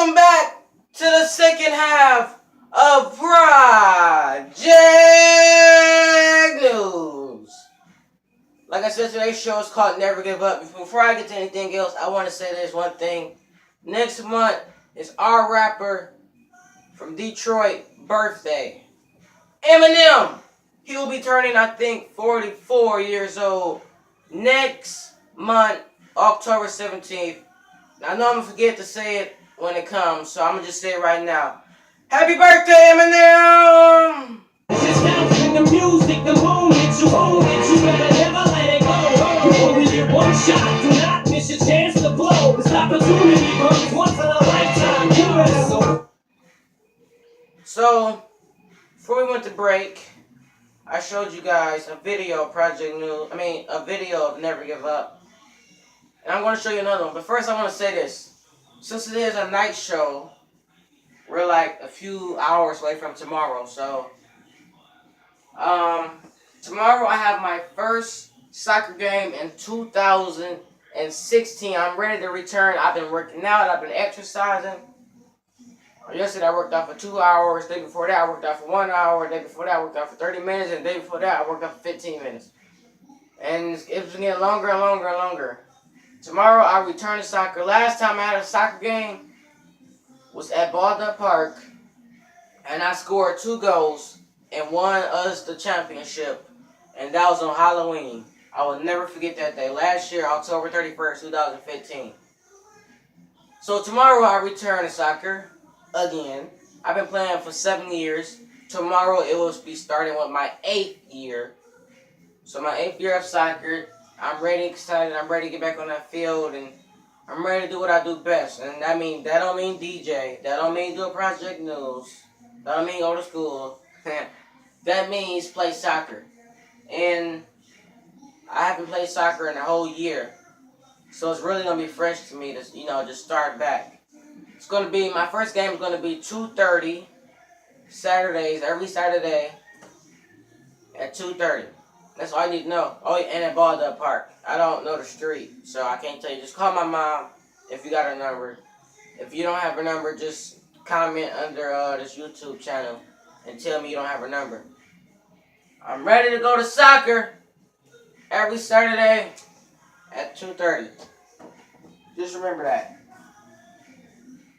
Welcome back to the second half of Project News. Like I said, today's show is called Never Give Up. Before I get to anything else, I want to say there's one thing. Next month is our rapper from Detroit birthday, Eminem. He will be turning, I think, 44 years old next month, October 17th. I know I'm going to forget to say it when it comes, so I'm going to just say it right now. Happy birthday, Eminem! Just counting the music, the moment you own it, you better never let it go. You only get one shot, do not miss your chance to blow. This opportunity comes once in a lifetime. You better know. So, before we went to break, I showed you guys a video of Project News. A video of Never Give Up. And I'm going to show you another one. But first, I want to say this. Since it is a night show, we're like a few hours away from tomorrow. So, tomorrow I have my first soccer game in 2016. I'm ready to return. I've been working out. I've been exercising. Yesterday I worked out for 2 hours. The day before that I worked out for 1 hour. The day before that I worked out for 30 minutes. And the day before that I worked out for 15 minutes. And it's been getting longer and longer and longer. Tomorrow I return to soccer. Last time I had a soccer game was at Balda Park. And I scored 2 goals and won us the championship. And that was on Halloween. I will never forget that day. Last year, October 31st, 2015. So tomorrow I return to soccer again. I've been playing for 7 years. Tomorrow it will be starting with my 8th year. So my 8th year of soccer. I'm ready, excited. I'm ready to get back on that field, and I'm ready to do what I do best. And that don't mean DJ. That don't mean do a Project News. That don't mean go to school. That means play soccer. And I haven't played soccer in a whole year, so it's really gonna be fresh to me to just start back. It's gonna be my first game is gonna be 2:30 Saturdays, every Saturday at 2:30. That's all you need to know. Oh, and at Balda Park. I don't know the street, so I can't tell you. Just call my mom if you got her number. If you don't have her number, just comment under this YouTube channel and tell me you don't have her number. I'm ready to go to soccer every Saturday at 2:30. Just remember that.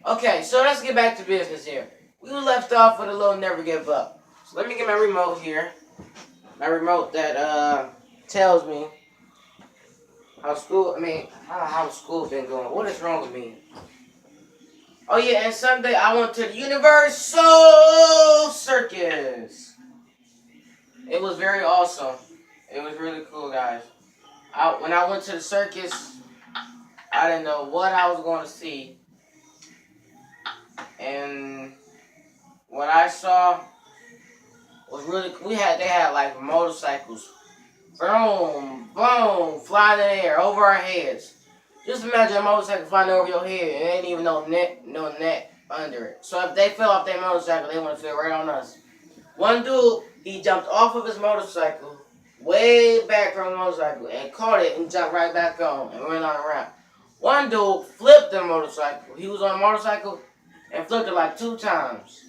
Okay, so let's get back to business here. We left off with a little Never Give Up. So let me get my remote here. My remote that tells me how school been going. What is wrong with me? Oh yeah, and Sunday I went to the Universal Circus. It was very awesome. It was really cool, guys. When I went to the circus, I didn't know what I was going to see. And what I saw was really cool. They had like motorcycles. Boom, boom, flying in the air over our heads. Just imagine a motorcycle flying over your head and ain't even no net under it. So if they fell off their motorcycle, they want to feel right on us. One dude, he jumped off of his motorcycle, way back from the motorcycle, and caught it and jumped right back on and went on a ramp. One dude flipped the motorcycle. He was on a motorcycle and flipped it like 2 times.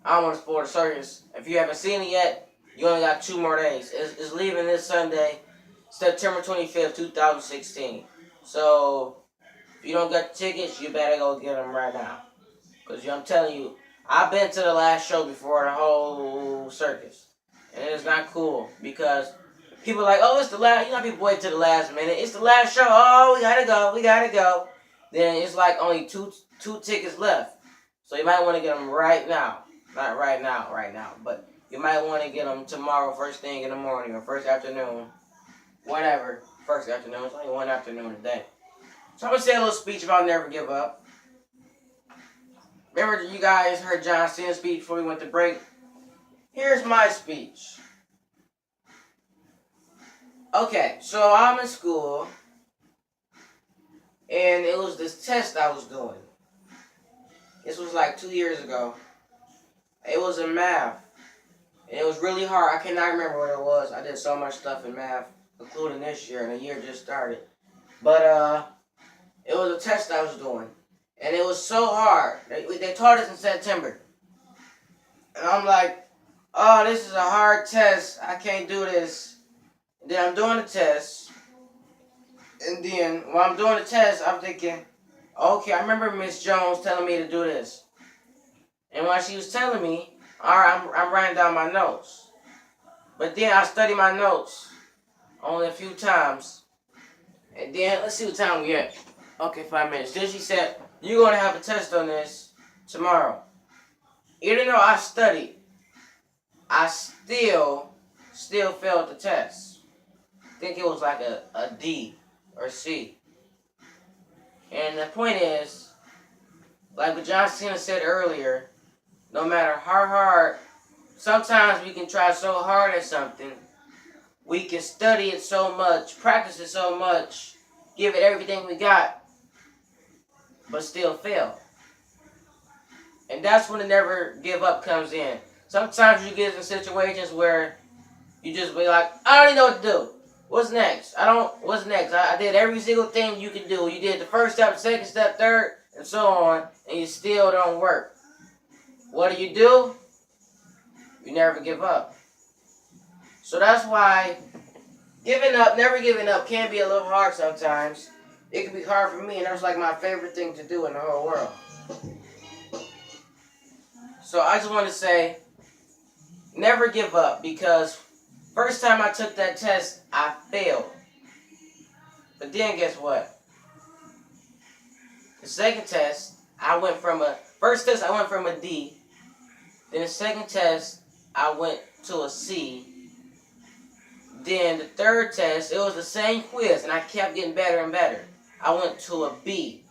I don't want to spoil the circus. If you haven't seen it yet, you only got 2 more days. It's leaving this Sunday, September 25th, 2016. So, if you don't get the tickets, you better go get them right now. Because I'm telling you, I've been to the last show before the whole circus. And it's not cool. Because people are like, oh, it's the last. You know, people wait till the last minute. It's the last show. Oh, we gotta go. Then it's like only two tickets left. So you might want to get them right now. Not right now, but you might want to get them tomorrow, first thing in the morning, or first afternoon, whatever. First afternoon, it's only one afternoon a day. So I'm going to say a little speech about Never Give Up. Remember you guys heard John Cena's speech before we went to break? Here's my speech. Okay, so I'm in school, and it was this test I was doing. This was like 2 years ago. It was in math. And it was really hard. I cannot remember what it was. I did so much stuff in math, including this year, and the year just started. But it was a test I was doing. And it was so hard. They taught us in September. And I'm like, oh, this is a hard test. I can't do this. And then I'm doing the test. And then while I'm doing the test, I'm thinking, okay, I remember Miss Jones telling me to do this. And while she was telling me, all right, I'm writing down my notes. But then I study my notes only a few times. And then, let's see what time we at. Okay, 5 minutes. Then she said, you're going to have a test on this tomorrow. Even though I studied, I still failed the test. I think it was like a D or C. And the point is, like what John Cena said earlier, no matter how hard, sometimes we can try so hard at something, we can study it so much, practice it so much, give it everything we got, but still fail. And that's when the never give up comes in. Sometimes you get in situations where you just be like, I don't even know what to do. What's next? What's next? I did every single thing you could do. You did the first step, second step, third, and so on, and you still don't work. What do? You never give up. So that's why never giving up can be a little hard sometimes. It can be hard for me, and that's like my favorite thing to do in the whole world. So I just want to say, never give up, because first time I took that test, I failed. But then guess what? The second test, first test I went from a D. Then the second test, I went to a C. Then the third test, it was the same quiz, and I kept getting better and better. I went to a B.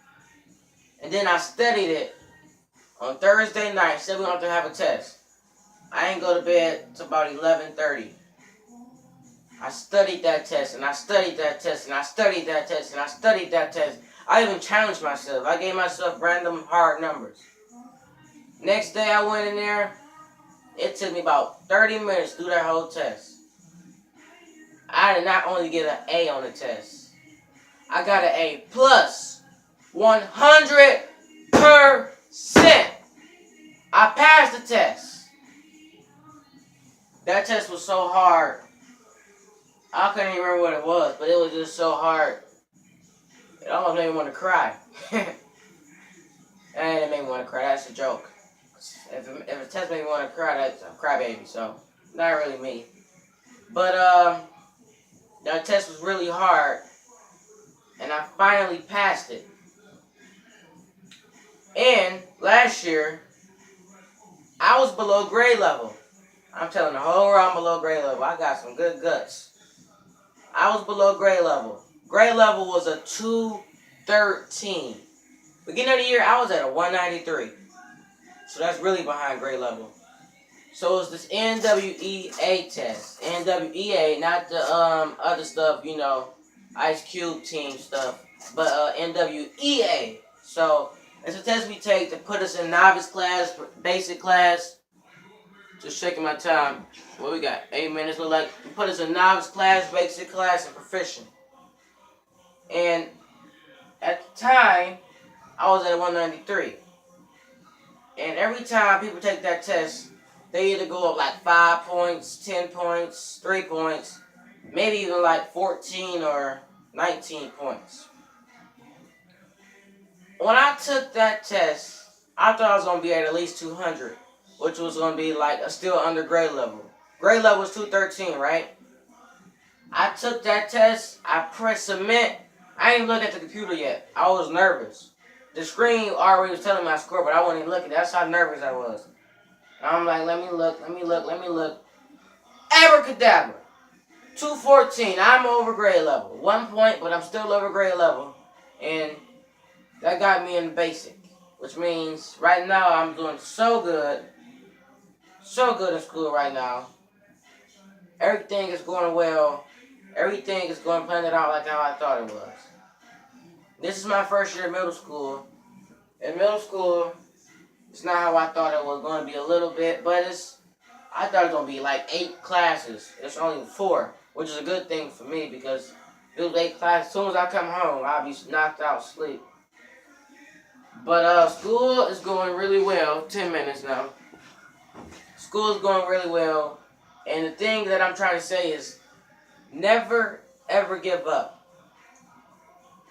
And then I studied it on Thursday night, said we're going to have a test. I didn't go to bed until about 11:30. I studied that test, and I studied that test, and I studied that test, and I studied that test. I even challenged myself. I gave myself random hard numbers. Next day I went in there. It took me about 30 minutes to do that whole test. I did not only get an A on the test. I got an A plus 100%. I passed the test. That test was so hard. I couldn't even remember what it was, but it was just so hard. It almost made me want to cry. And it made me want to cry. That's a joke. If a test made me want to cry, that's a crybaby. So, not really me. But that test was really hard, and I finally passed it. And last year, I was below grade level. I'm telling the whole world I'm below grade level. I got some good guts. I was below grade level. Grade level was a 213. Beginning of the year, I was at a 193. So that's really behind grade level. So it's this NWEA test. NWEA, not the other stuff, Ice Cube team stuff, but NWEA. So it's a test we take to put us in novice class, basic class. Just checking my time. What we got? 8 minutes. Look like we put us in novice class, basic class, and proficient. And at the time, I was at 193. And every time people take that test, they either go up like 5 points, 10 points, 3 points, maybe even like 14 or 19 points. When I took that test, I thought I was going to be at least 200, which was going to be like still under grade level. Grade level was 213, right? I took that test, I pressed submit. I didn't even look at the computer yet. I was nervous. The screen already was telling me my score, but I wasn't even looking. That's how nervous I was. And I'm like, let me look. Abracadabra. 214. I'm over grade level. 1 point, but I'm still over grade level. And that got me in the basic. Which means right now I'm doing so good. So good in school right now. Everything is going well. Everything is going planned out like how I thought it was. This is my first year of middle school. In middle school, it's not how I thought it was going to be a little bit, but I thought it was going to be like 8 classes. It's only 4, which is a good thing for me because if it was 8 classes, as soon as I come home, I'll be knocked out asleep. But school is going really well. 10 minutes now. School is going really well. And the thing that I'm trying to say is never ever give up.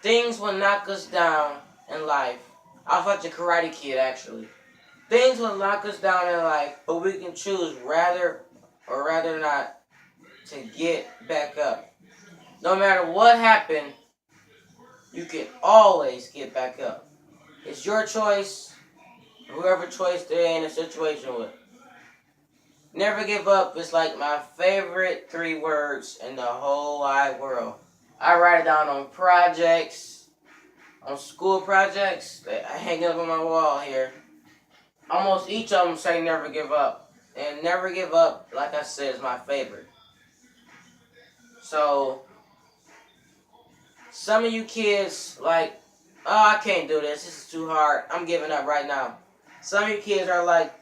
Things will knock us down in life. I was watching Karate Kid actually. Things will knock us down in life, but we can choose rather or rather not to get back up. No matter what happened, you can always get back up. It's your choice, whoever choice they're in a situation with. Never give up is like my favorite 3 words in the whole wide world. I write it down on projects, on school projects that I hang up on my wall here. Almost each of them say never give up. And never give up, like I said, is my favorite. So, some of you kids like, oh, I can't do this. This is too hard. I'm giving up right now. Some of you kids are like,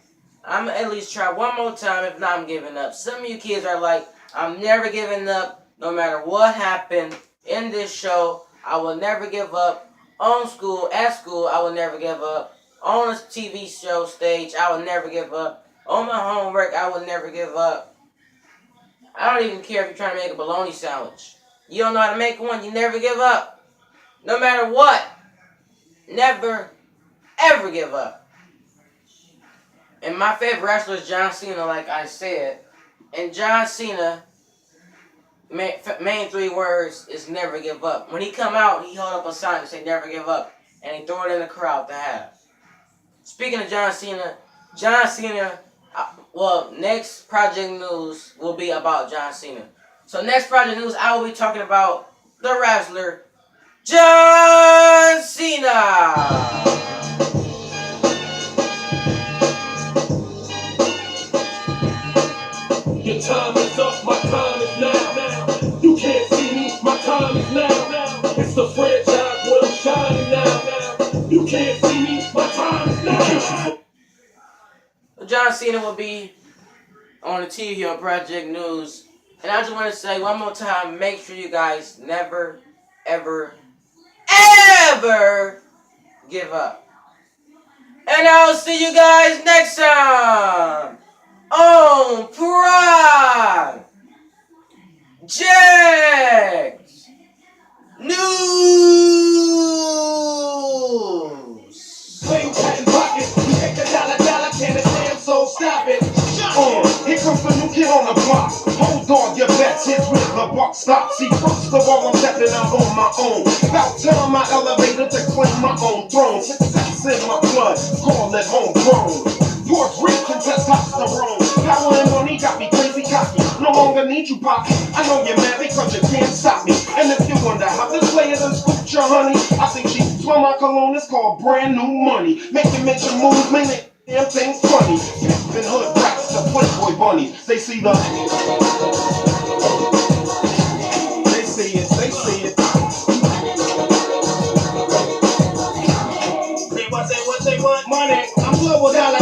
I'm at least try one more time. If not, I'm giving up. Some of you kids are like, I'm never giving up. No matter what happened in this show, I will never give up. On school, at school, I will never give up. On a TV show stage, I will never give up. On my homework, I will never give up. I don't even care if you're trying to make a bologna sandwich. You don't know how to make one, you never give up. No matter what. Never, ever give up. And my favorite wrestler is John Cena, like I said. And John Cena, main 3 words is never give up. When he come out, he hold up a sign that say never give up. And he throw it in the crowd to have. Speaking of John Cena, next Project News will be about John Cena. So next Project News, I will be talking about the wrestler, John Cena. Your time is up, my time is now. You can't see me, my time is now. It's the franchise where I'm shining now. You can't see me, my time is now. John Cena will be on the TV on Project News. And I just want to say one more time, make sure you guys never, ever, ever give up. And I'll see you guys next time on Project News. Sling patent pockets, we take the dollar, can't stand, so stop it. Here comes the new kid on the block. Hold on, your best hits with the buck stop. See, first of all, I'm stepping out on my own. About time I elevated to claim my own throne. Success in my blood, call it homegrown. Puerto Rican testosterone. Power and money got me crazy cocky. No longer need you, poppy. I know you're mad because you can't stop me. And if you wonder how this player done scooped your honey, I think she smell my cologne. It's called brand new money. Making major moves, man, damn thing's funny. Pimpin' hood rats, the Playboy bunnies. They see the... They see it. What they want? Money. I'm global dollar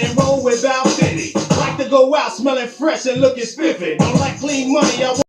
and roll with Val City. Like to go out smelling fresh and looking spiffy. Don't like clean money, I want